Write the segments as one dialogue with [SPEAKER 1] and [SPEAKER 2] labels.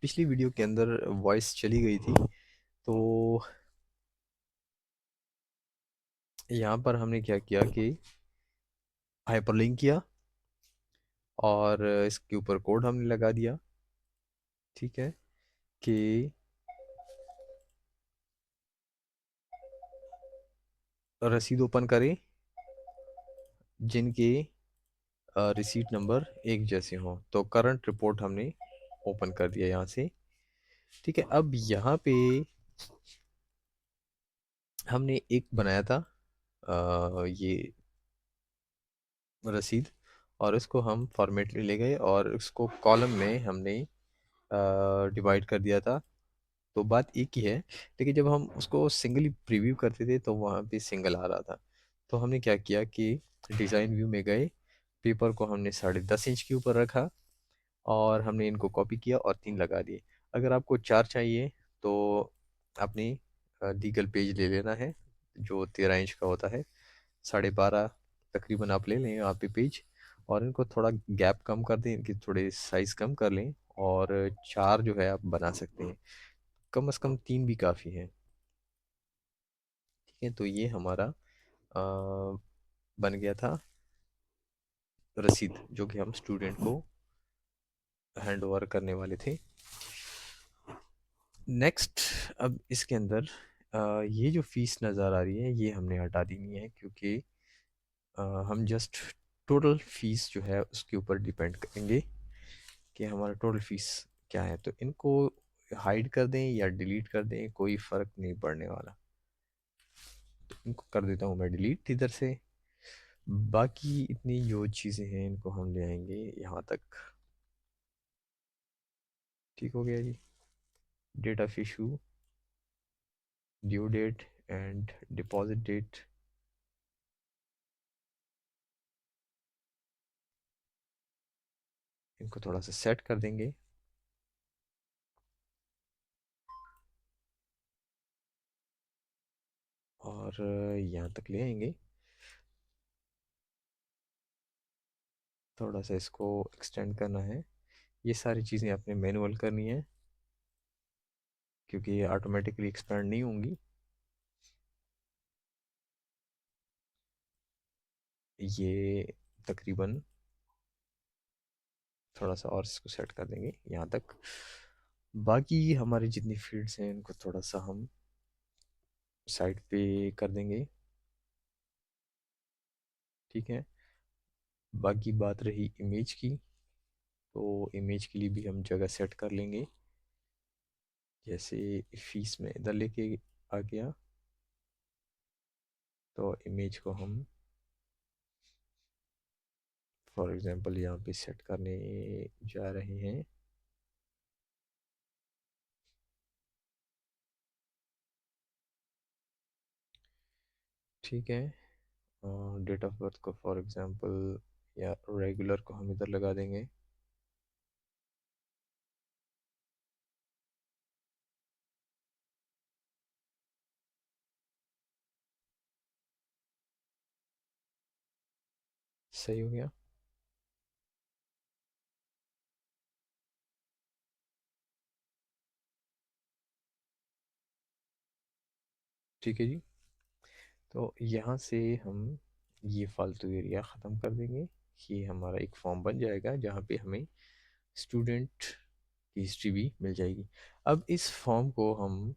[SPEAKER 1] पिछली वीडियो के अंदर वॉइस चली गई थी, तो यहाँ पर हमने क्या किया कि हाइपरलिंक किया और इसके ऊपर कोड हमने लगा दिया। ठीक है कि रसीद ओपन करें जिनके रिसीट नंबर एक जैसे हों। तो करंट रिपोर्ट हमने ओपन कर दिया यहाँ से। ठीक है, अब यहाँ पे हमने एक बनाया था ये रसीद, और इसको हम फॉर्मेट ले गए और इसको कॉलम में हमने डिवाइड कर दिया था। तो बात एक ही है, लेकिन जब हम उसको सिंगली प्रीव्यू करते थे तो वहाँ पे सिंगल आ रहा था। तो हमने क्या किया कि डिज़ाइन व्यू में गए, पेपर को हमने 10.5 इंच के ऊपर रखा और हमने इनको कॉपी किया और 3 लगा दिए। अगर आपको 4 चाहिए तो अपनी लीगल पेज ले लेना है जो 13 इंच का होता है। 12.5 तकरीबन आप ले लें यहाँ पे पेज, और इनको थोड़ा गैप कम कर दें, इनकी थोड़े साइज़ कम कर लें, और 4 जो है आप बना सकते हैं। कम से कम 3 भी काफ़ी है। ठीक है, तो ये हमारा बन गया था रसीद जो कि हम स्टूडेंट को हैंड ओवर करने वाले थे। नेक्स्ट, अब इसके अंदर ये जो फ़ीस नज़र आ रही है ये हमने हटा देनी है, क्योंकि हम जस्ट टोटल फ़ीस जो है उसके ऊपर डिपेंड करेंगे कि हमारा टोटल फ़ीस क्या है। तो इनको हाइड कर दें या डिलीट कर दें, कोई फ़र्क नहीं पड़ने वाला। तो इनको कर देता हूँ मैं डिलीट इधर से। बाकी इतनी जो चीज़ें हैं इनको हम ले आएंगे यहाँ तक। ठीक हो गया जी। Date of issue, due date and deposit date. इनको थोड़ा सा सेट कर देंगे और यहाँ तक ले आएंगे। थोड़ा सा इसको एक्सटेंड करना है। ये सारी चीज़ें आपने मैनुअल करनी है, क्योंकि ये ऑटोमेटिकली एक्सपेंड नहीं होंगी। ये तकरीबन थोड़ा सा और इसको सेट कर देंगे यहाँ तक। बाकी हमारी जितनी फील्ड्स हैं इनको थोड़ा सा हम साइड पे कर देंगे। ठीक है, बाकी बात रही इमेज की, तो इमेज के लिए भी हम जगह सेट कर लेंगे। जैसे फीस में इधर लेके आ गया, तो इमेज को हम फॉर एग्जांपल यहाँ पे सेट करने जा रहे हैं। ठीक है, डेट ऑफ बर्थ को फॉर एग्जांपल या रेगुलर को हम इधर लगा देंगे। सही हो गया। ठीक है जी, तो यहाँ से हम ये फालतू एरिया ख़त्म कर देंगे। ये हमारा एक फॉर्म बन जाएगा जहाँ पे हमें स्टूडेंट की हिस्ट्री भी मिल जाएगी। अब इस फॉर्म को हम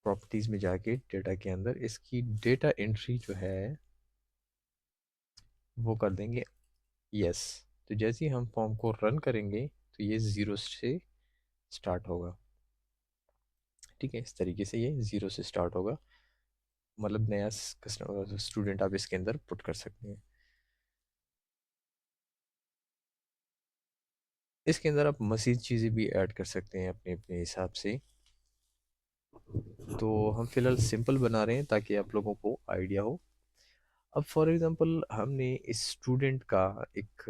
[SPEAKER 1] प्रॉपर्टीज़ में जाके डेटा के अंदर इसकी डेटा एंट्री जो है वो कर देंगे यस। तो जैसे ही हम फॉर्म को रन करेंगे तो ये ज़ीरो से स्टार्ट होगा। ठीक है, इस तरीके से ये ज़ीरो से स्टार्ट होगा, मतलब नया कस्टमर स्टूडेंट आप इसके अंदर पुट कर सकते हैं। इसके अंदर आप मज़ीद चीज़ें भी ऐड कर सकते हैं अपने अपने हिसाब से। तो हम फिलहाल सिंपल बना रहे हैं ताकि आप लोगों को आइडिया हो। अब फॉर एग्ज़ाम्पल हमने इस स्टूडेंट का एक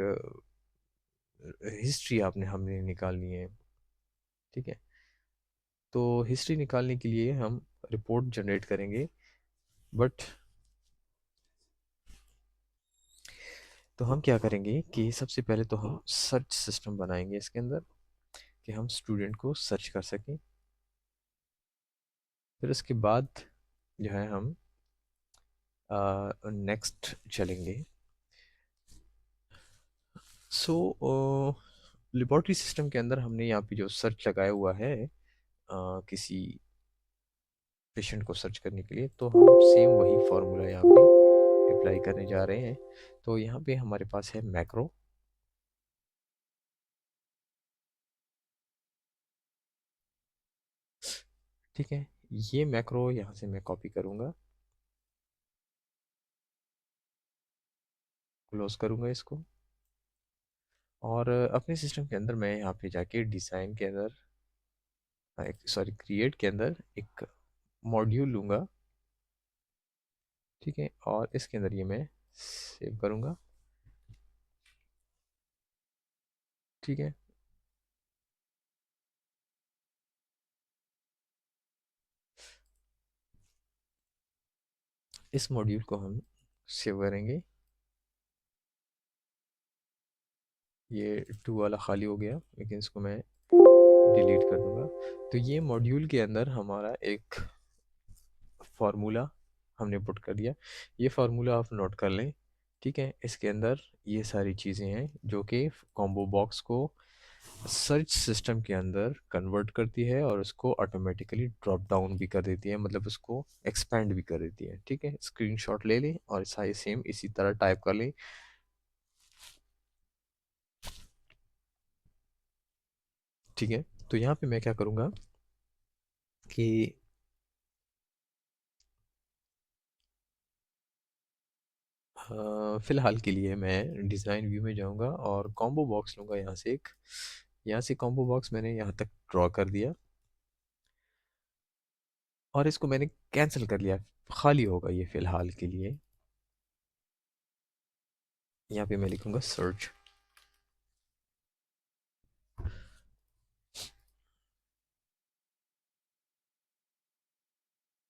[SPEAKER 1] हिस्ट्री आपने हमने निकालनी है। ठीक है, तो हिस्ट्री निकालने के लिए हम रिपोर्ट जनरेट करेंगे, बट तो हम क्या करेंगे कि सबसे पहले तो हम सर्च सिस्टम बनाएंगे इसके अंदर। कि हम स्टूडेंट को सर्च कर सकें। फिर उसके बाद जो है हम नेक्स्ट चलेंगे। सो लेबोरेटरी सिस्टम के अंदर हमने यहाँ पे जो सर्च लगाया हुआ है किसी पेशेंट को सर्च करने के लिए, तो हम सेम वही फार्मूला यहाँ पे अप्लाई करने जा रहे हैं। तो यहाँ पे हमारे पास है मैक्रो। ठीक है, ये मैक्रो यहाँ से मैं कॉपी करूँगा, क्लोज करूँगा इसको, और अपने सिस्टम के अंदर मैं यहाँ पे जाके डिज़ाइन के अंदर, सॉरी क्रिएट के अंदर एक मॉड्यूल लूँगा। ठीक है, और इसके अंदर ये मैं सेव करूँगा। ठीक है, इस मॉड्यूल को हम सेव करेंगे। ये टू वाला खाली हो गया, लेकिन इसको मैं डिलीट कर दूंगा। तो ये मॉड्यूल के अंदर हमारा एक फार्मूला हमने पुट कर दिया। ये फार्मूला आप नोट कर लें। ठीक है, इसके अंदर ये सारी चीज़ें हैं जो कि कॉम्बो बॉक्स को सर्च सिस्टम के अंदर कन्वर्ट करती है और उसको ऑटोमेटिकली ड्रॉप डाउन भी कर देती है, मतलब उसको एक्सपेंड भी कर देती है। ठीक है, स्क्रीनशॉट ले लें और सारे सेम इसी तरह टाइप कर लें। ठीक है, तो यहाँ पे मैं क्या करूँगा कि फ़िलहाल के लिए मैं डिज़ाइन व्यू में जाऊंगा और कॉम्बो बॉक्स लूँगा यहाँ से एक। यहाँ से कॉम्बो बॉक्स मैंने यहाँ तक ड्रॉ कर दिया और इसको मैंने कैंसिल कर लिया, खाली होगा ये फ़िलहाल के लिए। यहाँ पे मैं लिखूँगा सर्च।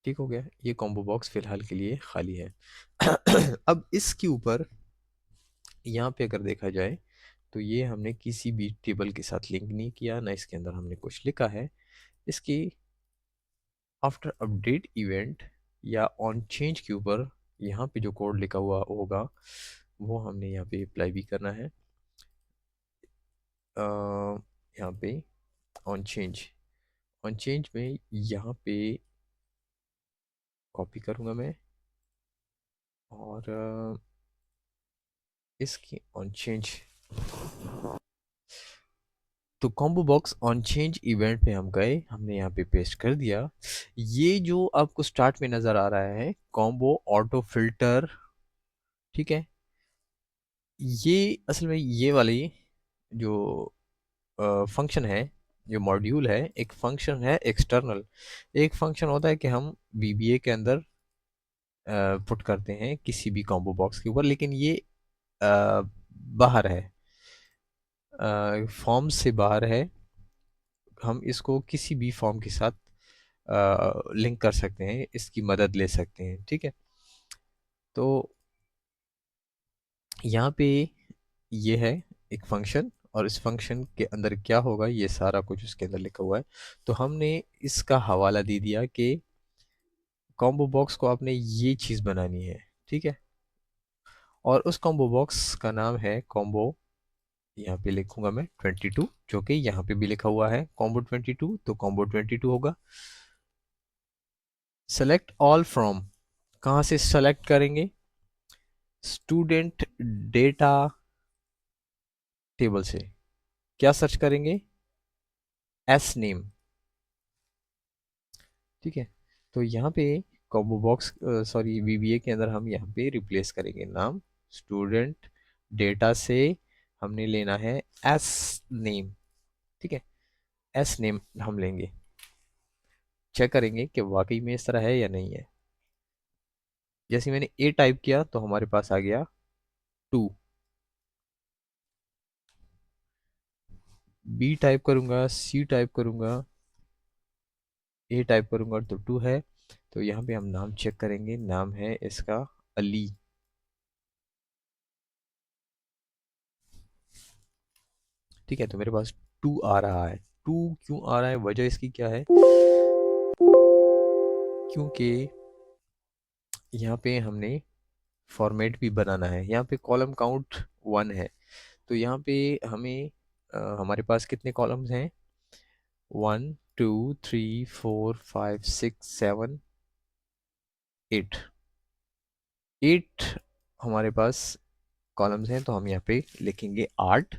[SPEAKER 1] ठीक हो गया, ये कॉम्बो बॉक्स फ़िलहाल के लिए खाली है। अब इसके ऊपर यहाँ पे अगर देखा जाए तो ये हमने किसी भी टेबल के साथ लिंक नहीं किया, ना इसके अंदर हमने कुछ लिखा है। इसकी आफ्टर अपडेट इवेंट या ऑन चेंज के ऊपर यहाँ पे जो कोड लिखा हुआ होगा वो हमने यहाँ पे अप्लाई भी करना है। यहाँ पे ऑन चेंज, ऑन चेंज में यहाँ पे कॉपी करूँगा मैं, और इसकी ऑन चेंज, तो combo box on change event पे हम गए, हमने यहाँ पे पेस्ट कर दिया। ये जो आपको स्टार्ट में नज़र आ रहा है कॉम्बो ऑटो फिल्टर, ठीक है, ये असल में ये वाली जो फंक्शन है, जो मॉड्यूल है, एक फंक्शन है एक्सटर्नल। एक फंक्शन होता है कि हम VBA के अंदर पुट करते हैं किसी भी कॉम्बो बॉक्स के ऊपर, लेकिन ये बाहर है, फॉर्म से बाहर है। हम इसको किसी भी फॉर्म के साथ लिंक कर सकते हैं, इसकी मदद ले सकते हैं। ठीक है, तो यहाँ पे ये है एक फंक्शन, और इस फंक्शन के अंदर क्या होगा ये सारा कुछ उसके अंदर लिखा हुआ है। तो हमने इसका हवाला दे दिया कि कॉम्बो बॉक्स को आपने ये चीज़ बनानी है। ठीक है, और उस कॉम्बो बॉक्स का नाम है कॉम्बो, यहाँ पे लिखूंगा मैं 22, जो कि यहाँ पे भी लिखा हुआ है कॉम्बो 22, तो कॉम्बो 22 होगा। सेलेक्ट ऑल फ्रॉम, कहाँ से सेलेक्ट करेंगे? स्टूडेंट डेटा टेबल से। क्या सर्च करेंगे? S name. ठीक है, तो यहाँ पे कॉम्बो बॉक्स, सॉरी VBA के अंदर हम यहाँ पे रिप्लेस करेंगे नाम, स्टूडेंट डेटा से हमने लेना है एस नेम। ठीक है, एस नेम हम लेंगे, चेक करेंगे कि वाकई में इस तरह है या नहीं है। जैसे मैंने ए टाइप किया तो हमारे पास आ गया 2, बी टाइप करूंगा, सी टाइप करूंगा, ए टाइप करूंगा तो 2 है। तो यहाँ पे हम नाम चेक करेंगे, नाम है इसका अली। ठीक है, तो मेरे पास 2 आ रहा है, टू क्यों आ रहा है, वजह इसकी क्या है, क्योंकि यहाँ पे हमने फॉर्मेट भी बनाना है। यहाँ पे कॉलम काउंट 1 है, तो यहाँ पे हमें हमारे पास कितने कॉलम्स हैं, 1 2 3 4 5 6 7 8, 8 हमारे पास कॉलम्स हैं, तो हम यहाँ पे लिखेंगे 8।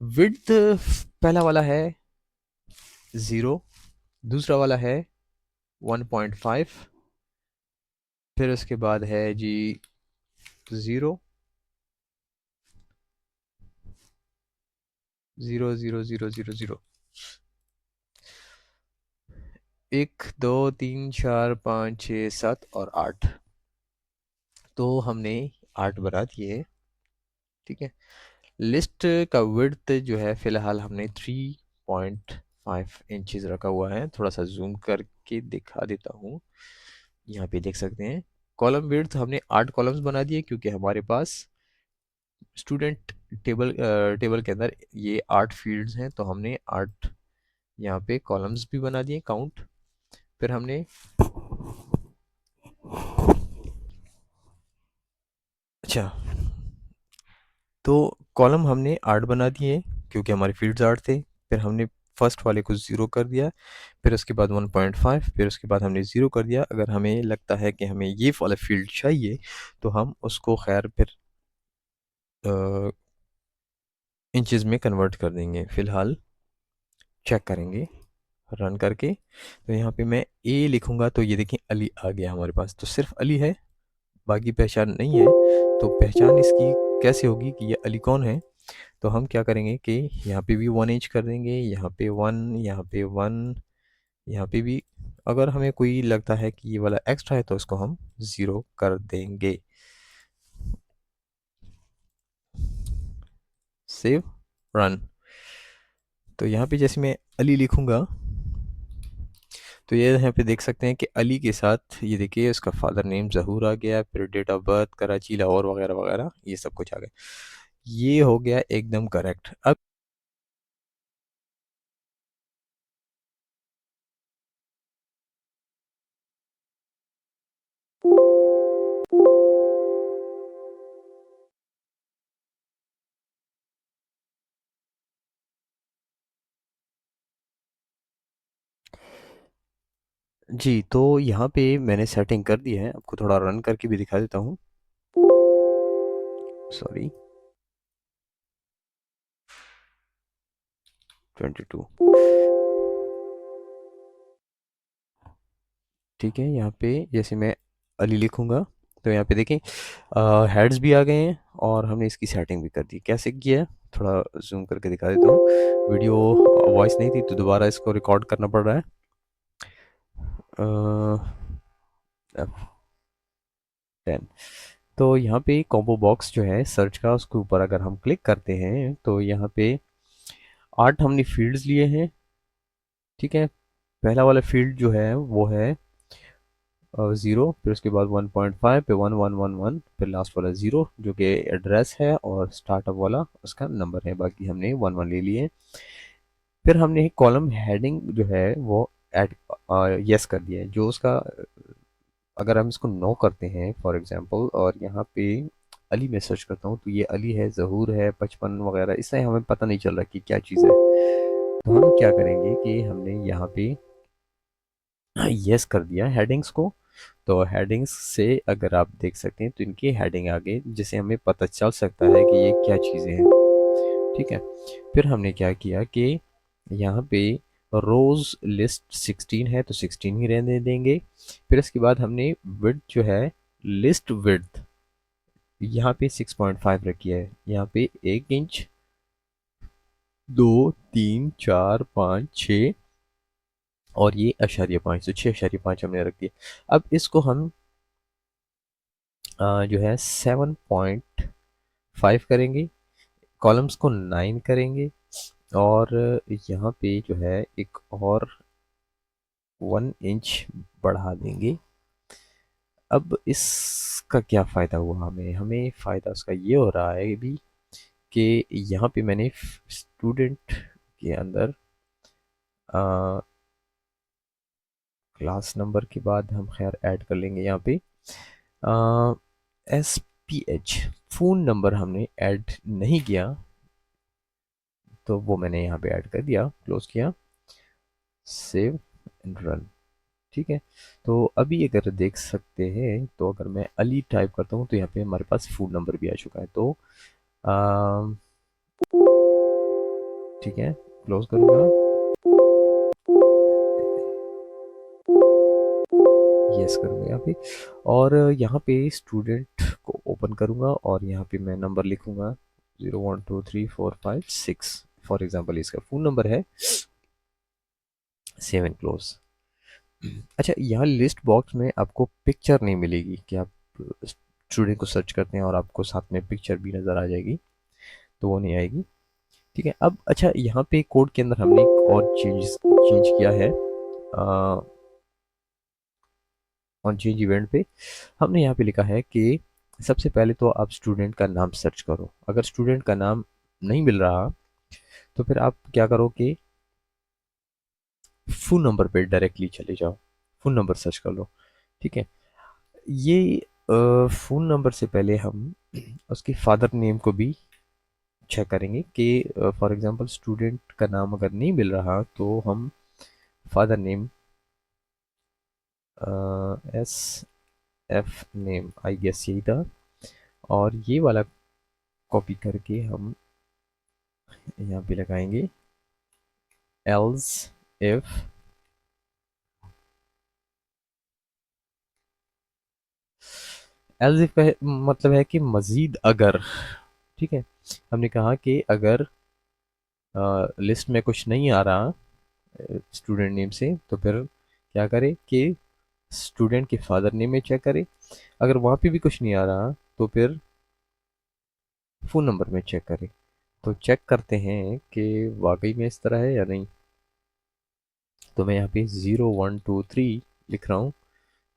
[SPEAKER 1] विड्थ पहला वाला है 0, दूसरा वाला है 1.5, फिर उसके बाद है जी 0 0 0 0 0 0, 1 2 3 4 5 6 7 और 8, तो हमने 8 बना दिए। ठीक है, लिस्ट का विड्थ जो है फिलहाल हमने 3.5 इंचेस रखा हुआ है। थोड़ा सा जूम करके दिखा देता हूँ, यहाँ पे देख सकते हैं कॉलम विड्थ हमने 8 कॉलम्स बना दिए, क्योंकि हमारे पास स्टूडेंट टेबल के अंदर ये 8 फील्ड्स हैं, तो हमने 8 यहाँ पे कॉलम्स भी बना दिए काउंट। फिर हमने अच्छा, तो कॉलम हमने 8 बना दिए क्योंकि हमारे फील्ड्स 8 थे। फिर हमने फर्स्ट वाले को 0 कर दिया, फिर उसके बाद 1.5, फिर उसके बाद हमने 0 कर दिया। अगर हमें लगता है कि हमें ये वाला फील्ड चाहिए तो हम उसको खैर फिर इंचेस में कन्वर्ट कर देंगे। फ़िलहाल चेक करेंगे रन करके, तो यहाँ पे मैं ए लिखूँगा तो ये देखिए अली आ गया हमारे पास, तो सिर्फ अली है, बाकी पहचान नहीं है। तो पहचान इसकी कैसे होगी कि ये अली कौन है, तो हम क्या करेंगे कि यहाँ पे भी 1 इंच कर देंगे, यहाँ पे 1, यहाँ पे 1, यहाँ पे भी। अगर हमें कोई लगता है कि ये वाला एक्स्ट्रा है तो इसको हम 0 कर देंगे। Save, run. तो यहाँ पे जैसे मैं अली लिखूँगा तो ये यहाँ पे देख सकते हैं कि अली के साथ ये देखिए उसका फादर नेम ज़हूर आ गया, फिर date of birth Karachi Lahore वगैरह वगैरह ये सब कुछ आ गया। ये हो गया एकदम करेक्ट। अब जी, तो यहाँ पे मैंने सेटिंग कर दी है, आपको थोड़ा रन करके भी दिखा देता हूँ। सॉरी, 22। ठीक है, यहाँ पे जैसे मैं अली लिखूँगा तो यहाँ पे देखें हेड्स भी आ गए हैं और हमने इसकी सेटिंग भी कर दी। कैसे किया है थोड़ा जूम करके दिखा देता हूँ। वीडियो वॉइस नहीं थी तो दोबारा इसको रिकॉर्ड करना पड़ रहा है। F10। तो यहाँ पे कॉम्बो बॉक्स जो है सर्च का, उसके ऊपर अगर हम क्लिक करते हैं तो यहाँ पे 8 हमने फील्ड्स लिए हैं। ठीक है, पहला वाला फील्ड जो है वो है 0, फिर उसके बाद 1.5 पे 1 1 1 1, फिर लास्ट वाला 0 जो कि एड्रेस है, और स्टार्टअप वाला उसका नंबर है। बाकी हमने 1 1 ले लिए। फिर हमने कॉलम हेडिंग जो है वो एड यस कर दिया है, जो उसका अगर हम इसको नो करते हैं फॉर एग्जांपल, और यहाँ पे अली में सर्च करता हूँ तो ये अली है, ज़हूर है, 55 वगैरह, इससे हमें पता नहीं चल रहा कि क्या चीज़ है। तो हम क्या करेंगे कि हमने यहाँ पे यस कर दिया हेडिंग्स को। तो हेडिंग्स से अगर आप देख सकते हैं तो इनकी हेडिंग आ गई, जिससे हमें पता चल सकता है कि ये क्या चीज़ें हैं। ठीक है, फिर हमने क्या किया कि यहाँ पे रोज़ लिस्ट 16 है तो 16 ही रहने देंगे। फिर इसके बाद हमने विड्थ जो है, लिस्ट विड्थ यहाँ पे 6.5 रखी है। यहाँ पे 1 इंच, 2 3 4 5 6 और ये *5, तो 6.5 हमने रख दिया। अब इसको हम जो है 7.5 करेंगे, कॉलम्स को 9 करेंगे, और यहाँ पे जो है एक और 1 इंच बढ़ा देंगे। अब इसका क्या फ़ायदा हुआ हमें, फ़ायदा उसका ये हो रहा है भी कि यहाँ पे मैंने स्टूडेंट के अंदर क्लास नंबर के बाद हम खैर ऐड कर लेंगे यहाँ पे S P H. Phone number हमने ऐड नहीं किया, तो वो मैंने यहाँ पे ऐड कर दिया, क्लोज किया, सेव एंड रन। ठीक है। तो अभी अगर देख सकते हैं, तो अगर मैं अली टाइप करता हूँ तो यहाँ पे हमारे पास फ़ोन नंबर भी आ चुका है। तो अम, ठीक है, क्लोज करूँगा, यस करूँगा यहाँ पे, और यहाँ पे स्टूडेंट को ओपन करूँगा और यहाँ पे मैं नंबर लिखूँगा 0 1 2 3 4 5 6। फॉर एग्जांपल इसका फ़ोन नंबर है, सेव एंड क्लोज। अच्छा, यहाँ लिस्ट बॉक्स में आपको पिक्चर नहीं मिलेगी कि आप स्टूडेंट को सर्च करते हैं और आपको साथ में पिक्चर भी नज़र आ जाएगी, तो वो नहीं आएगी। ठीक है। अब अच्छा, यहाँ पे कोड के अंदर हमने एक और चेंज किया है। ऑन चेंज इवेंट पे हमने यहाँ पे लिखा है कि सबसे पहले तो आप स्टूडेंट का नाम सर्च करो। अगर स्टूडेंट का नाम नहीं मिल रहा, तो फिर आप क्या करो कि फ़ोन नंबर पे डायरेक्टली चले जाओ, फ़ोन नंबर सर्च कर लो। ठीक है। ये फ़ोन नंबर से पहले हम उसके फादर नेम को भी चेक करेंगे कि फॉर एग्जांपल स्टूडेंट का नाम अगर नहीं मिल रहा, तो हम father name, S F name, I guess यही था, और ये वाला कॉपी करके हम यहाँ पे लगाएंगे एल्स इफ, एल्स इफ का मतलब है कि मजीद अगर। ठीक है। हमने कहा कि अगर लिस्ट में कुछ नहीं आ रहा स्टूडेंट नेम से, तो फिर क्या करें कि स्टूडेंट के फादर नेम में चेक करें। अगर वहाँ पे भी कुछ नहीं आ रहा, तो फिर फ़ोन नंबर में चेक करें। तो चेक करते हैं कि वाकई में इस तरह है या नहीं। तो मैं यहाँ पे 0 1 2 3 लिख रहा हूँ,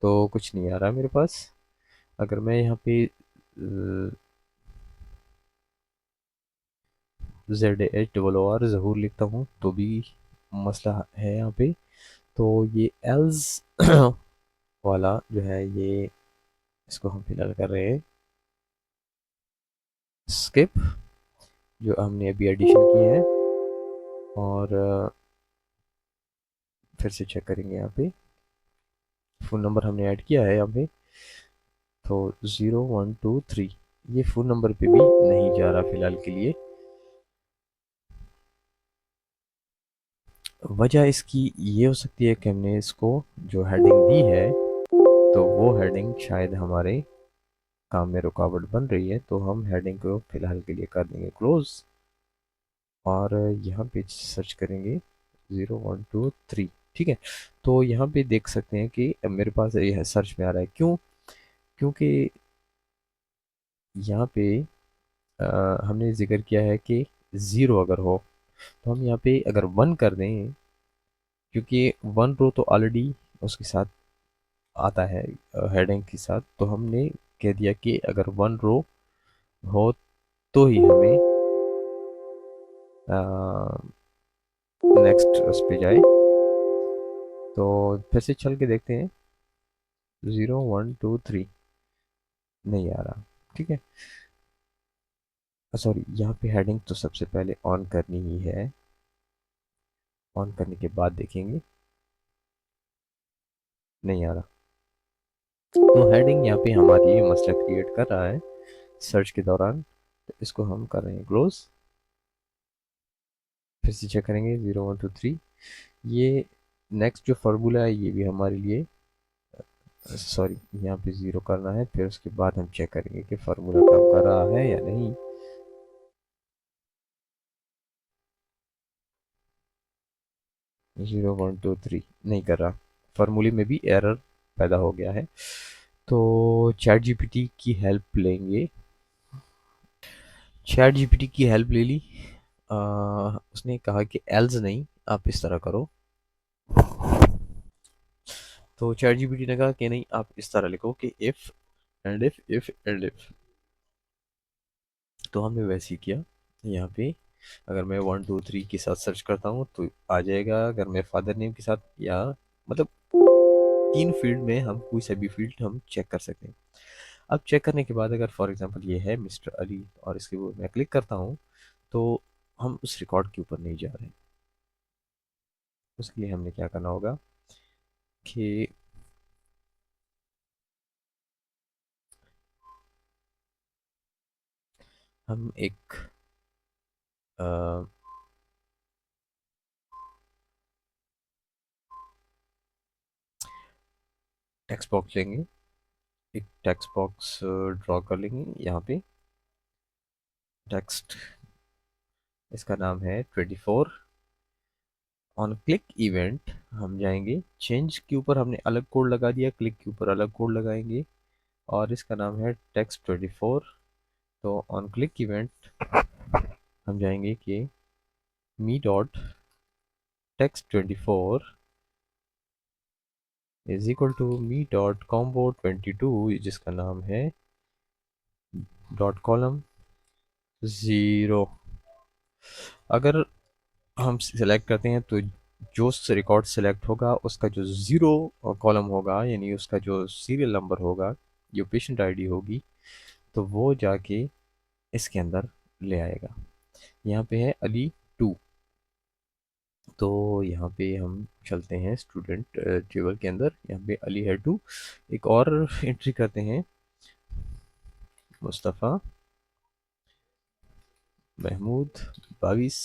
[SPEAKER 1] तो कुछ नहीं आ रहा मेरे पास। अगर मैं यहाँ पे ZHRR ज़हूर लिखता हूँ, तो भी मसला है यहाँ पे। तो ये एल्स वाला जो है, ये इसको हम फिलहाल कर रहे हैं स्किप, जो हमने अभी एडिशन की है। और फिर से चेक करेंगे यहाँ पे, फ़ोन नंबर हमने ऐड किया है यहाँ पे, तो 0 1 2 3 ये फ़ोन नंबर पे भी नहीं जा रहा फिलहाल के लिए। वजह इसकी ये हो सकती है कि हमने इसको जो हेडिंग दी है, तो वो हेडिंग शायद हमारे काम में रुकावट बन रही है। तो हम हेडिंग को फिलहाल के लिए कर देंगे क्लोज, और यहाँ पे सर्च करेंगे 0 1 2 3। ठीक है। तो यहाँ पे देख सकते हैं कि मेरे पास यह सर्च में आ रहा है। क्यों? क्योंकि यहाँ पे हमने जिक्र किया है कि ज़ीरो अगर हो, तो हम यहाँ पे अगर 1 कर दें, क्योंकि 1 रो तो ऑलरेडी उसके साथ आता है हेडिंग के साथ, तो हमने कह दिया कि अगर 1 रो हो तो ही हमें नेक्स्ट उस पे जाए। तो फिर से चल के देखते हैं, 0 1 2 3 नहीं आ रहा। ठीक है। सॉरी, यहाँ पे हेडिंग तो सबसे पहले ऑन करनी ही है, ऑन करने के बाद देखेंगे, नहीं आ रहा। तो हेडिंग यहाँ पे हमारे लिए मसला क्रिएट कर रहा है सर्च के दौरान। तो इसको हम कर रहे हैं क्लोज, फिर से चेक करेंगे 0 1 2 3। ये नेक्स्ट जो फार्मूला है, ये भी हमारे लिए, सॉरी, यहाँ पे ज़ीरो करना है, फिर उसके बाद हम चेक करेंगे कि फार्मूला काम कर रहा है या नहीं। 0 1 2 3 नहीं कर रहा, फार्मूले में भी एरर पैदा हो गया है। तो चैट जीपीटी की हेल्प लेंगे। चैट जीपीटी की हेल्प ले ली। उसने कहा कि एल्स नहीं, आप इस तरह करो। तो चैट जीपीटी ने कहा कि नहीं, आप इस तरह लिखो कि if and if and if. तो हमने वैसे ही किया यहाँ पे। अगर मैं 1 2 3 के साथ सर्च करता हूँ तो आ जाएगा। अगर मैं फादर नेम के साथ, या मतलब 3 फील्ड में हम कोई सा भी फील्ड हम चेक कर सकते हैं। अब चेक करने के बाद अगर फॉर एग्जांपल ये है मिस्टर अली और इसके ऊपर मैं क्लिक करता हूँ, तो हम उस रिकॉर्ड के ऊपर नहीं जा रहे हैं। उसके लिए हमने क्या करना होगा कि हम एक टेक्स्ट बॉक्स लेंगे, एक टेक्स्ट बॉक्स ड्रॉ कर लेंगे यहाँ पे। टेक्स्ट, इसका नाम है 24। ऑन क्लिक इवेंट हम जाएंगे, चेंज के ऊपर हमने अलग कोड लगा दिया, क्लिक के ऊपर अलग कोड लगाएंगे, और इसका नाम है टेक्स्ट 24। तो ऑन क्लिक इवेंट हम जाएंगे कि me dot text 24 is equal to me dot combo 22, जिसका नाम है डॉट कॉलम 0। अगर हम सिलेक्ट करते हैं तो जो रिकॉर्ड सेलेक्ट होगा उसका जो 0 कॉलम होगा, यानी उसका जो सीरियल नंबर होगा, जो पेशेंट आईडी होगी, तो वो जाके इसके अंदर ले आएगा। यहाँ पे है अली 2। तो यहाँ पे हम चलते हैं स्टूडेंट टेबल के अंदर, यहाँ पे अली है 2। एक और एंट्री करते हैं, मुस्तफ़ा महमूद 22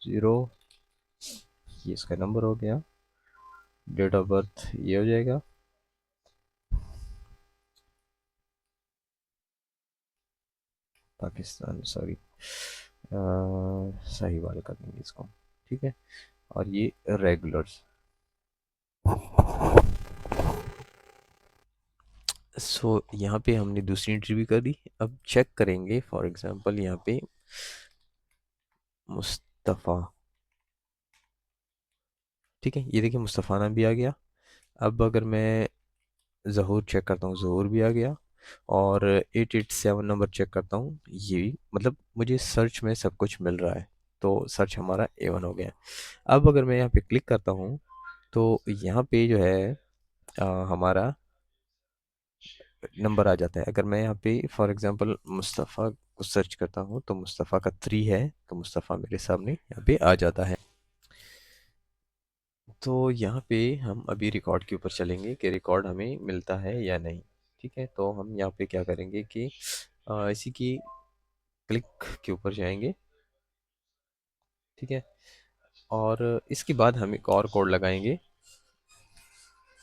[SPEAKER 1] 0, ये इसका नंबर हो गया। डेट ऑफ बर्थ ये हो जाएगा। पाकिस्तान, सॉरी, सही वाले कर देंगे इसको, ठीक है। और ये रेगुलर्स। सो यहाँ पे हमने दूसरी एंट्री भी कर दी। अब चेक करेंगे फॉर एग्जांपल यहाँ पे मुस्तफ़ा, ठीक है, ये देखिए मुस्तफ़ा नाम भी आ गया। अब अगर मैं ज़हूर चेक करता हूँ, ज़हूर भी आ गया। और 887 नंबर चेक करता हूँ, ये भी, मतलब मुझे सर्च में सब कुछ मिल रहा है। तो सर्च हमारा A1 हो गया। अब अगर मैं यहाँ पे क्लिक करता हूँ तो यहाँ पे जो है हमारा नंबर आ जाता है। अगर मैं यहाँ पे फॉर एग्जांपल मुस्तफ़ा को सर्च करता हूँ तो मुस्तफ़ा का 3 है, तो मुस्तफ़ा मेरे सामने यहाँ पे आ जाता है। तो यहाँ पे हम अभी रिकॉर्ड के ऊपर चलेंगे कि रिकॉर्ड हमें मिलता है या नहीं। ठीक है, तो हम यहाँ पे क्या करेंगे कि इसी की क्लिक के ऊपर जाएंगे, ठीक है। और इसके बाद हम एक और कोड लगाएंगे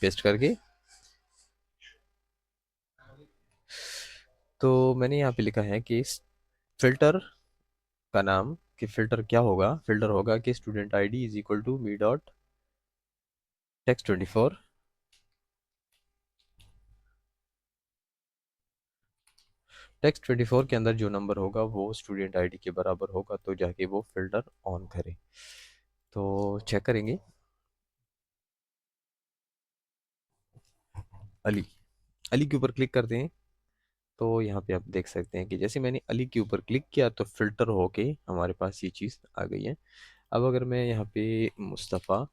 [SPEAKER 1] पेस्ट करके। तो मैंने यहाँ पे लिखा है कि फिल्टर का नाम, कि फिल्टर क्या होगा, फिल्टर होगा कि student ID is equal to me dot text 24। Text 24 के अंदर जो नंबर होगा वो स्टूडेंट आईडी के बराबर होगा, तो जाके वो फिल्टर ऑन करे। तो चेक करेंगे, अली, अली के ऊपर क्लिक करते हैं। तो यहाँ पे आप देख सकते हैं कि जैसे मैंने अली के ऊपर क्लिक किया तो फिल्टर होके हमारे पास ये चीज़ आ गई है। अब अगर मैं यहाँ पे मुस्तफ़ा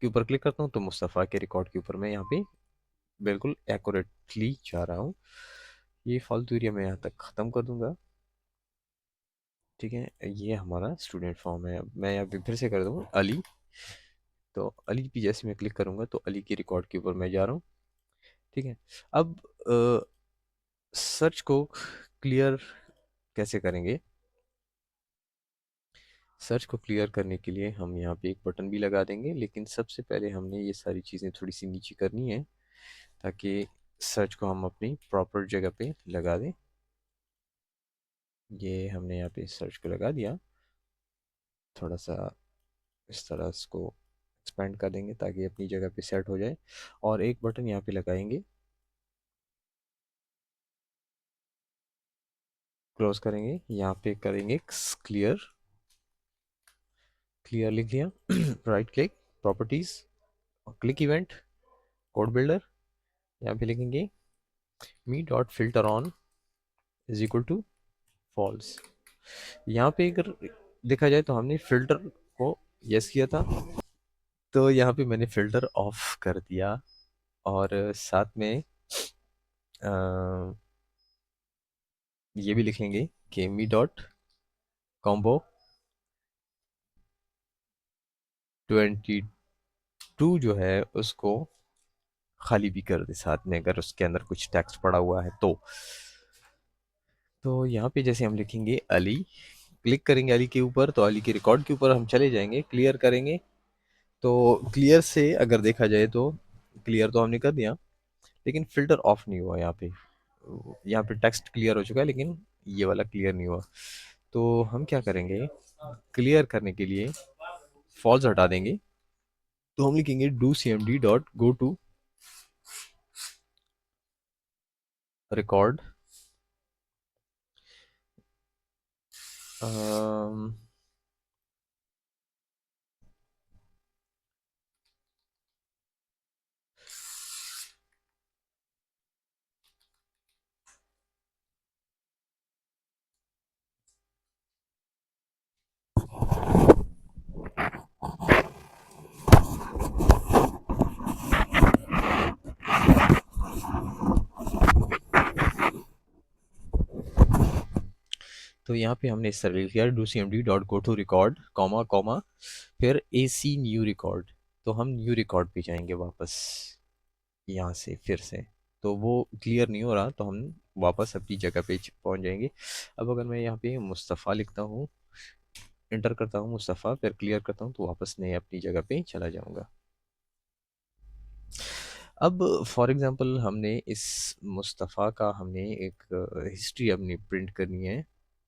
[SPEAKER 1] के ऊपर क्लिक करता हूँ तो मुस्तफ़ा के रिकॉर्ड के ऊपर मैं यहाँ पे बिल्कुल एक्यूरेटली जा रहा हूँ। ये फालतू एरिया मैं यहाँ तक ख़त्म कर दूंगा, ठीक है। ये हमारा स्टूडेंट फॉर्म है। मैं यहाँ पे फिर से कर दूँगा अली। तो अली पे जैसे मैं क्लिक करूँगा तो अली के रिकॉर्ड के ऊपर मैं जा रहा हूँ, ठीक है। अब सर्च को क्लियर कैसे करेंगे? सर्च को क्लियर करने के लिए हम यहाँ पे एक बटन भी लगा देंगे, लेकिन सबसे पहले हमने ये सारी चीज़ें थोड़ी सी नीचे करनी है ताकि सर्च को हम अपनी प्रॉपर जगह पे लगा दें। ये हमने यहाँ पे सर्च को लगा दिया, थोड़ा सा इस तरह इसको एक्सपेंड कर देंगे ताकि अपनी जगह पे सेट हो जाए। और एक बटन यहाँ पे लगाएंगे, क्लोज करेंगे, यहाँ पे करेंगे क्लियर। क्लियर लिख लिया। Right click, properties, click event, code builder, यहाँ पे लिखेंगे me dot filter on is equal to false. यहाँ पे अगर देखा जाए तो हमने फ़िल्टर को यस किया था, तो यहाँ पे मैंने फ़िल्टर ऑफ कर दिया और साथ में अ, ये भी लिखेंगे कि मी डॉट कॉम्बो 22 जो है उसको खाली भी कर दे साथ में, अगर उसके अंदर कुछ टेक्स्ट पड़ा हुआ है तो यहाँ पे जैसे हम लिखेंगे अली, क्लिक करेंगे अली के ऊपर, तो अली के रिकॉर्ड के ऊपर हम चले जाएंगे, क्लियर करेंगे। तो क्लियर से अगर देखा जाए तो क्लियर तो हमने कर दिया, लेकिन फ़िल्टर ऑफ नहीं हुआ यहाँ पे। यहाँ पे टेक्स्ट क्लियर हो चुका है, लेकिन ये वाला क्लियर नहीं हुआ। तो हम क्या करेंगे, क्लियर करने के लिए फॉल्स हटा देंगे। तो हम लिखेंगे do C M D dot go to record, तो यहाँ पे हमने इस तरह लिख दिया do C M D dot go to record comma comma फिर ए सी न्यू रिकॉर्ड। तो हम न्यू रिकॉर्ड पे जाएंगे वापस यहाँ से फिर से। तो वो क्लियर नहीं हो रहा, तो हम वापस अपनी जगह पे पहुँच जाएंगे। अब अगर मैं यहाँ पे मुस्तफ़ा लिखता हूँ, इंटर करता हूँ मुस्तफ़ा, फिर क्लियर करता हूँ, तो वापस मैं अपनी जगह पे चला जाऊँगा। अब फॉर एग्ज़ाम्पल हमने इस मुस्तफ़ा का हमने एक हिस्ट्री अपनी प्रिंट करनी है।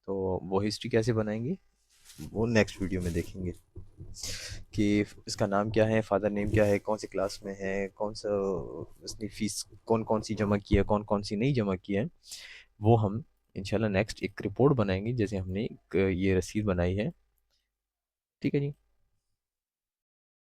[SPEAKER 1] तो वो हिस्ट्री कैसे बनाएंगे वो नेक्स्ट वीडियो में देखेंगे कि इसका नाम क्या है, फादर नेम क्या है, कौन सी क्लास में है, कौन सा इसने फीस कौन कौन सी जमा की है, कौन कौन सी नहीं जमा की है। वो हम इंशाल्लाह नेक्स्ट एक रिपोर्ट बनाएंगे, जैसे हमने एक ये रसीद बनाई है। ठीक है जी।